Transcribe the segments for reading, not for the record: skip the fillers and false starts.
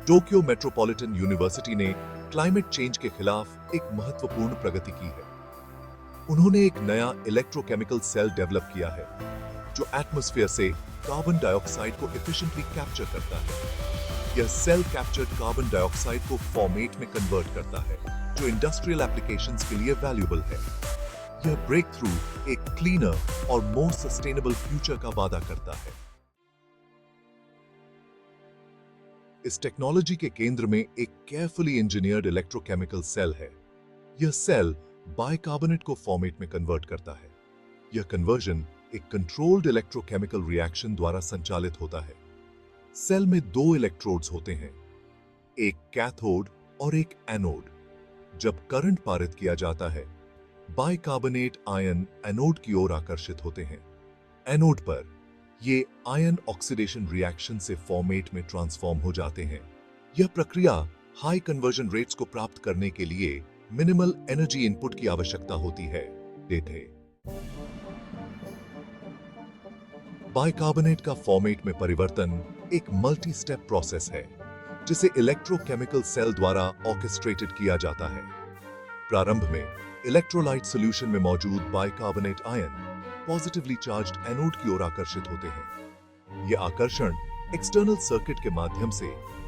Tokyo metropolitan university ने climate change के खिलाफ एक महत्वपूर्ण प्रगति की है। उन्होंने एक नया इलेक्ट्रोकेमिकल सेल डेवलप किया है जो एटमॉस्फेयर से कार्बन डाइऑक्साइड को एफिशिएंटली कैप्चर करता है। यह सेल कैप्चर्ड कार्बन डाइऑक्साइड को फॉर्मेट में कन्वर्ट करता है जो इंडस्ट्रियल एप्लीकेशंस के लिए वैल्यूएबल है। यह ब्रेक थ्रू एक क्लीनर और मोर सस्टेनेबल फ्यूचर का वादा करता है। इस टेक्नोलॉजी के केंद्र में एक केयरफुली इंजीनियर्ड इलेक्ट्रोकेमिकल सेल है। यह सेल बाइकार्बोनेट को फॉर्मेट में कन्वर्ट करता है। यह कन्वर्जन एक कंट्रोल्ड इलेक्ट्रोकेमिकल रिएक्शन द्वारा संचालित होता है। सेल में दो इलेक्ट्रोड्स होते हैं, एक कैथोड और एक एनोड। जब करंट पारित किया जाता है, बाइकार्बोनेट आयन एनोड की ओर आकर्षित होते हैं। एनोड पर ये आयन ऑक्सीडेशन रिएक्शन से फॉर्मेट में ट्रांसफॉर्म हो जाते हैं। यह प्रक्रिया हाई कन्वर्जन रेट्स को प्राप्त करने के लिए मिनिमल एनर्जी इनपुट की आवश्यकता होती है। बाइकार्बोनेट का फॉर्मेट में परिवर्तन एक मल्टी स्टेप प्रोसेस है जिसे इलेक्ट्रोकेमिकल सेल द्वारा ऑर्केस्ट्रेटेड किया जाता है। प्रारंभ में इलेक्ट्रोलाइट सॉल्यूशन में मौजूद bicarbonate ion positively charged anode की ओर आकर्षित होते हैं। यह आकर्षण एक्सटर्नल सर्किट के माध्यम से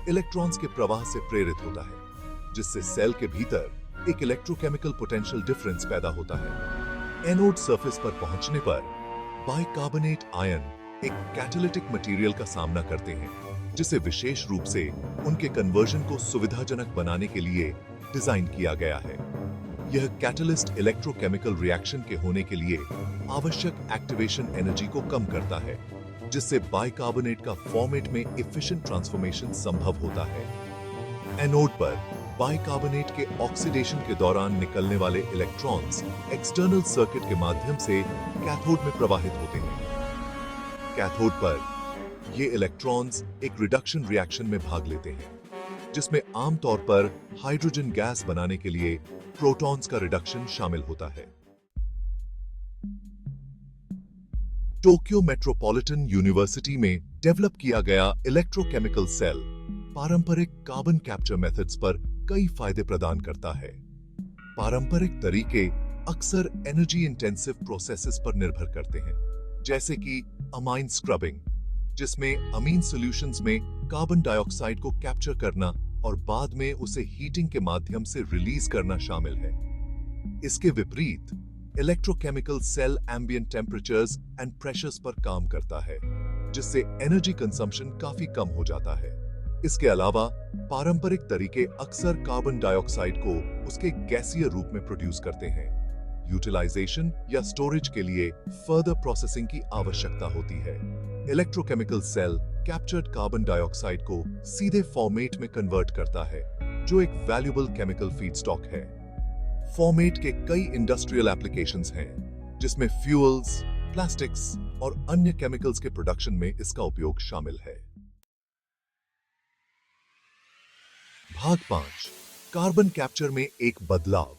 इलेक्ट्रॉन्स के प्रवाह से प्रेरित होता है, जिससे सेल के भीतर एक इलेक्ट्रोकेमिकल पोटेंशियल डिफरेंस पैदा होता है। एनोड सरफेस पर पहुंचने पर बाइकार्बोनेट आयन एक कैटालिटिक मटेरियल का सामना करते हैं, जिसे विशेष रूप से उनके कन्वर्जन को सुविधाजनक बनाने के लिए डिजाइन किया गया है। यह कैटलिस्ट इलेक्ट्रोकेमिकल रिएक्शन के होने के लिए आवश्यक एक्टिवेशन एनर्जी को कम करता है, जिससे बाइकार्बोनेट का फॉर्मेट में एफिशिएंट ट्रांसफॉर्मेशन संभव होता है। एनोड पर बाइकार्बोनेट के ऑक्सीडेशन के दौरान निकलने वाले इलेक्ट्रॉन्स एक्सटर्नल सर्किट के माध्यम से कैथोड में प्रवाहित होते हैं। कैथोड पर ये इलेक्ट्रॉन्स एक रिडक्शन रिएक्शन में भाग लेते हैं, जिसमें आमतौर पर हाइड्रोजन गैस बनाने के लिए प्रोटॉन्स का रिडक्शन शामिल होता है। टोक्यो मेट्रोपॉलिटन यूनिवर्सिटी में डेवलप किया गया इलेक्ट्रोकेमिकल सेल पारंपरिक कार्बन कैप्चर मेथड्स पर कई फायदे प्रदान करता है। पारंपरिक तरीके अक्सर एनर्जी इंटेंसिव प्रोसेसेस पर निर्भर करते हैं, जैसे कि अमाइन स्क्रबिंग, जिसमें अमीन सॉल्यूशंस में कार्बन डाइऑक्साइड को कैप्चर करना और बाद में उसे हीटिंग के माध्यम से रिलीज करना शामिल है। इसके विपरीत electrochemical cell ambient temperatures and pressures पर काम करता है, जिससे एनर्जी कंजम्पशन काफी कम हो जाता है। इसके अलावा पारंपरिक तरीके अक्सर कार्बन डाइऑक्साइड को उसके गैसीय रूप में प्रोड्यूस करते हैं। यूटिलाइजेशन या स्टोरेज के लिए फर्दर प्रोसेसिंग की आवश्यकता होती है। Electrochemical cell captured carbon dioxide को सीधे फॉर्मेट में कन्वर्ट करता है, जो एक वैल्यूएबल केमिकल फीडस्टॉक है। फॉर्मेट के कई इंडस्ट्रियल एप्लीकेशंस हैं, जिसमें फ्यूल्स, प्लास्टिक्स और अन्य केमिकल्स के प्रोडक्शन में इसका उपयोग शामिल है। भाग 5, कार्बन कैप्चर में एक बदलाव।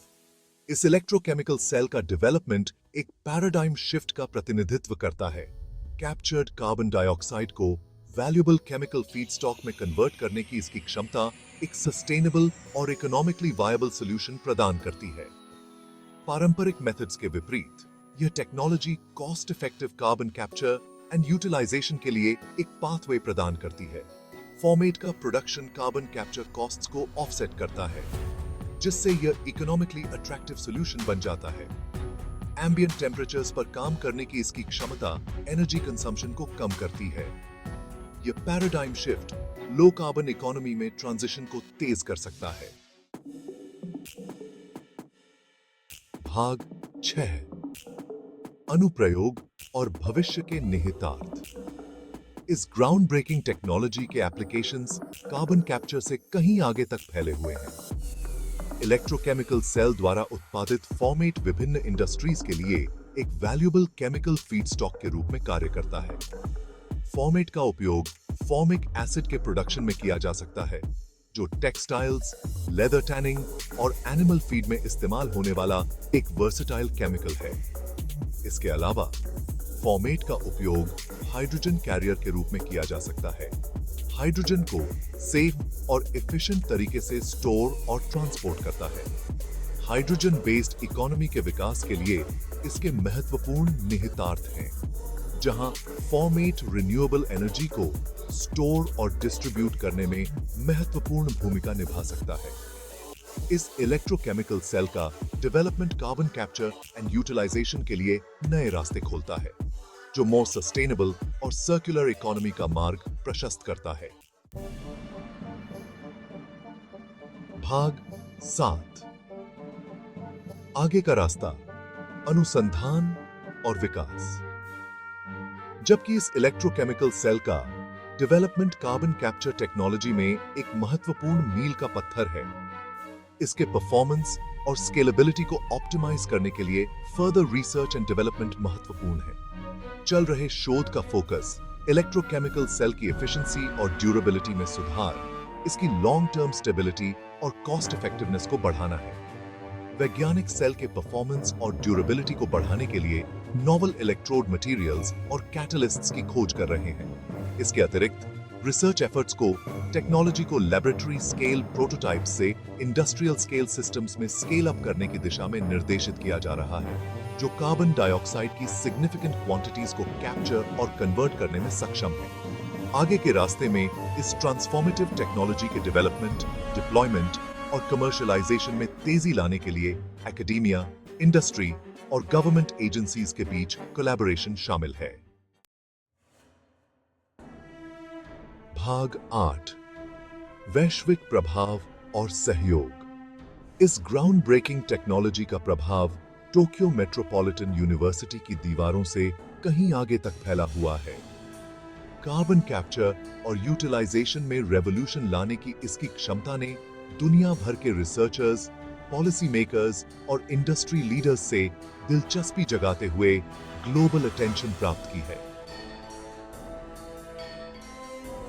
इस इलेक्ट्रोकेमिकल सेल का डेवलपमेंट एक पैराडाइम शिफ्ट का प्रतिनिधित्व करता है। कैप्चर्ड कार्बन डाइऑक्साइड को वैल्यूएबल केमिकल फीडस्टॉक में कन्वर्ट करने की इसकी क्षमता एक सस्टेनेबल और इकोनॉमिकली वायबल सॉल्यूशन प्रदान करती है। पारंपरिक मेथड्स के विपरीत, यह technology cost effective carbon capture and utilisation के लिए एक पाथवे प्रदान करती है। फॉर्मेट का प्रोडक्शन कार्बन कैप्चर कॉस्ट्स को ऑफसेट करता है, जिससे यह इकोनॉमिकली अट्रैक्टिव सॉल्यूशन बन जाता है। एम्बिएंट टेम्परेचर्स पर काम करने की इसकी क्षमता एनर्जी कंजम्पशन को कम करती है। यह paradigm shift low carbon economy में ट्रांजिशन को तेज कर सकता है। भाग 6, अनुप्रयोग और भविष्य के निहितार्थ। इस ग्राउंड ब्रेकिंग टेक्नोलॉजी के एप्लीकेशंस कार्बन कैप्चर से कहीं आगे तक फैले हुए हैं। इलेक्ट्रोकेमिकल सेल द्वारा उत्पादित फॉर्मेट विभिन्न इंडस्ट्रीज के लिए एक वैल्यूएबल केमिकल फीडस्टॉक के रूप में कार्य करता है। फॉर्मेट का उपयोग फॉर्मिक एसिड के प्रोडक्शन में किया जा सकता है, जो टेक्सटाइल्स, लेदर टैनिंग और एनिमल फीड में इस्तेमाल होने वाला एक वर्सेटाइल केमिकल है। इसके अलावा फॉर्मेट का उपयोग हाइड्रोजन कैरियर के रूप में किया जा सकता है। हाइड्रोजन को सेफ और एफिशिएंट तरीके से स्टोर और ट्रांसपोर्ट करता है। हाइड्रोजन बेस्ड इकोनॉमी के विकास के लिए इसके महत्वपूर्ण निहितार्थ हैं, जहां फॉर्मेट रिन्यूएबल एनर्जी को स्टोर और डिस्ट्रीब्यूट करने में महत्वपूर्ण भूमिका निभा सकता है। इस इलेक्ट्रोकेमिकल सेल का development carbon capture and utilisation के लिए नए रास्ते खोलता है, जो मोर सस्टेनेबल और सर्कुलर इकोनॉमी का मार्ग प्रशस्त करता है। भाग 7। आगे का रास्ता, अनुसंधान और विकास। जबकि इस इलेक्ट्रोकेमिकल सेल का डेवलपमेंट कार्बन कैप्चर टेक्नोलॉजी में एक महत्वपूर्ण मील का पत्थर है, इसके परफॉर्मेंस और स्केलेबिलिटी को ऑप्टिमाइज करने के लिए फर्दर रिसर्च एंड डेवलपमेंट महत्वपूर्ण है। चल रहे शोध का फोकस इलेक्ट्रोकेमिकल सेल की एफिशिएंसी और ड्यूरेबिलिटी में सुधार, इसकी लॉन्ग टर्म स्टेबिलिटी और कॉस्ट इफेक्टिवनेस को बढ़ाना है। वैज्ञानिक सेल के परफॉर्मेंस और ड्यूरेबिलिटी को बढ़ाने के लिए नोवेल इलेक्ट्रोड मटेरियल्स और कैटलिस्ट्स की खोज कर रहे हैं। इसके अतिरिक्त रिसर्च एफर्ट्स को टेक्नोलॉजी को लैबोरेटरी स्केल प्रोटोटाइप से इंडस्ट्रियल स्केल सिस्टम्स में स्केल अप करने की दिशा में निर्देशित किया जा रहा है, जो कार्बन डाइऑक्साइड की सिग्निफिकेंट क्वांटिटीज को कैप्चर और कन्वर्ट करने में सक्षम है। आगे के रास्ते में इस ट्रांसफॉर्मेटिव टेक्नोलॉजी के डेवलपमेंट, डिप्लॉयमेंट और कमर्शियलाइजेशन में तेजी लाने के लिए एकेडेमिया, इंडस्ट्री और गवर्नमेंट एजेंसीज के बीच कोलैबोरेशन शामिल है। भाग 8। वैश्विक प्रभाव और सहयोग। इस ग्राउंड ब्रेकिंग टेक्नोलॉजी का प्रभाव टोक्यो मेट्रोपॉलिटन यूनिवर्सिटी की दीवारों से कहीं आगे तक फैला हुआ है। कार्बन कैप्चर और यूटिलाइजेशन में रेवोल्यूशन लाने की इसकी क्षमता ने दुनिया भर के रिसर्चर्स, पॉलिसी मेकर्स और इंडस्ट्री लीडर्स से दिलचस्पी जगाते हुए ग्लोबल अटेंशन प्राप्त की है।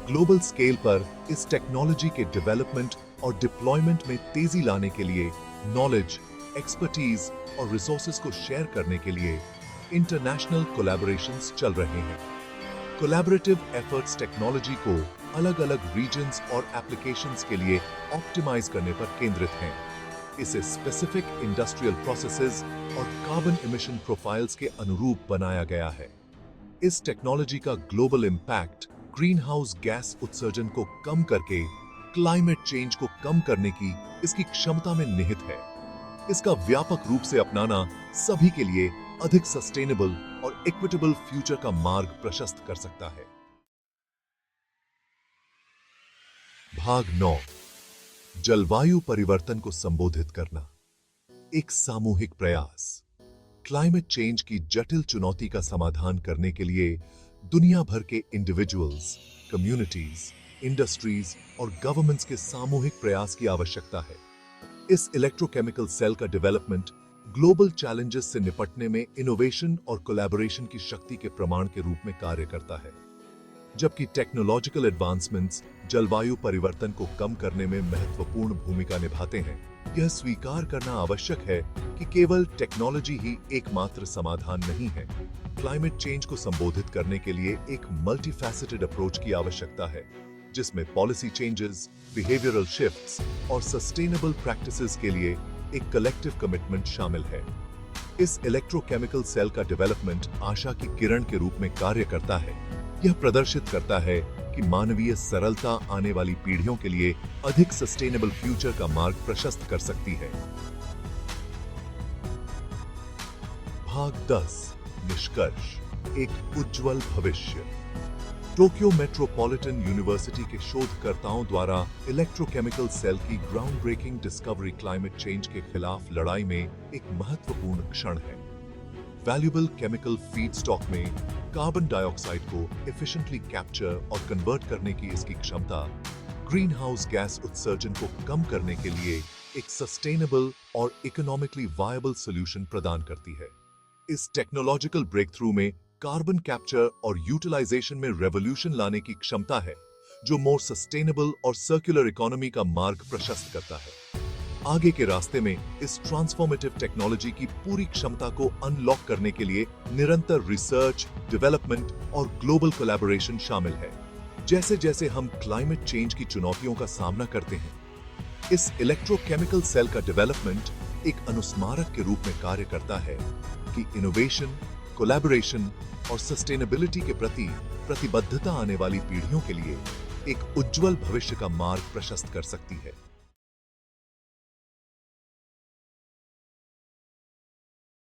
ग्लोबल स्केल पर इस टेक्नोलॉजी के डेवलपमेंट और डिप्लॉयमेंट में तेजी लाने के लिए नॉलेज, एक्सपर्टीज और रिसोर्सेज को शेयर करने के लिए इंटरनेशनल कोलैबोरेशंस चल रहे हैं। कोलैबोरेटिव एफर्ट्स टेक्नोलॉजी को अलग-अलग रीजन्स और एप्लीकेशंस के लिए ऑप्टिमाइज करने पर केंद्रित हैं। इसे स्पेसिफिक इंडस्ट्रियल प्रोसेसेस और कार्बन इमिशन प्रोफाइल्स के अनुरूप बनाया गया है। इस टेक्नोलॉजी का global impact green house gas उत्सर्जन को कम करके क्लाइमेट चेंज को कम करने की इसकी क्षमता में निहित है। इसका व्यापक रूप से अपनाना सभी के लिए अधिक सस्टेनेबल और इक्विटेबल फ्यूचर का मार्ग प्रशस्त कर सकता है। भाग 9। जलवायु परिवर्तन को संबोधित करना, एक सामूहिक प्रयास। क्लाइमेट चेंज की जटिल चुनौती का समाधान करने के लिए दुनिया भर के इंडिविजुअल्स, कम्युनिटीज, इंडस्ट्रीज और गवर्नमेंट्स के सामूहिक प्रयास की आवश्यकता है। इस इलेक्ट्रोकेमिकल सेल का डेवलपमेंट ग्लोबल चैलेंजेस से निपटने में इनोवेशन और कोलैबोरेशन की शक्ति के प्रमाण के रूप में कार्य करता है। जबकि टेक्नोलॉजिकल एडवांसमेंट्स जलवायु परिवर्तन को कम करने में महत्वपूर्ण भूमिका निभाते हैं, यह स्वीकार करना आवश्यक है कि केवल टेक्नोलॉजी ही एकमात्र समाधान नहीं है। क्लाइमेट चेंज को संबोधित करने के लिए एक मल्टीफैसेटेड अप्रोच की आवश्यकता है, जिसमें पॉलिसी चेंजेस, बिहेवियरल शिफ्ट्स और सस्टेनेबल प्रैक्टिसेस के लिए एक कलेक्टिव कमिटमेंट शामिल है। इस इलेक्ट्रोकेमिकल सेल का डेवलपमेंट आशा की किरण के रूप में कार्य करता है। यह प्रदर्शित करता है कि मानवीय सरलता आने वाली पीढ़ियों के लिए अधिक सस्टेनेबल फ्यूचर का मार्ग प्रशस्त कर सकती है। भाग 10। निष्कर्ष, एक उज्जवल भविष्य। टोक्यो मेट्रोपॉलिटन यूनिवर्सिटी के शोधकर्ताओं द्वारा इलेक्ट्रोकेमिकल सेल की ground breaking discovery climate change के खिलाफ लड़ाई में एक महत्वपूर्ण क्षण है। वैल्यूएबल केमिकल फीडस्टॉक में कार्बन डाइऑक्साइड को एफिशिएंटली कैप्चर और कन्वर्ट करने की इसकी क्षमता ग्रीन हाउस गैस उत्सर्जन को कम करने के लिए एक सस्टेनेबल और इकोनॉमिकली वायबल सॉल्यूशन प्रदान करती है। इस टेक्नोलॉजिकल ब्रेक थ्रू में कार्बन कैप्चर और यूटिलाइजेशन में रेवोल्यूशन लाने की क्षमता है, जो मोर सस्टेनेबल और सर्कुलर इकोनॉमी का मार्ग प्रशस्त करता है। आगे के रास्ते में इस ट्रांसफॉर्मेटिव टेक्नोलॉजी की पूरी क्षमता को अनलॉक करने के लिए निरंतर रिसर्च, डेवलपमेंट और ग्लोबल कोलैबोरेशन शामिल है, जैसे जैसे हम क्लाइमेट चेंज की चुनौतियों का सामना करते हैं, इस इलेक्ट्रोकेमिकल सेल का डेवलपमेंट एक अनुस्मारक के रूप में कार्य करता है कि इनोवेशन, कोलैबोरेशन और सस्टेनेबिलिटी के प्रति प्रतिबद्धता आने वाली पीढ़ियों के लिए एक उज्जवल भविष्य का मार्ग प्रशस्त कर सकती है।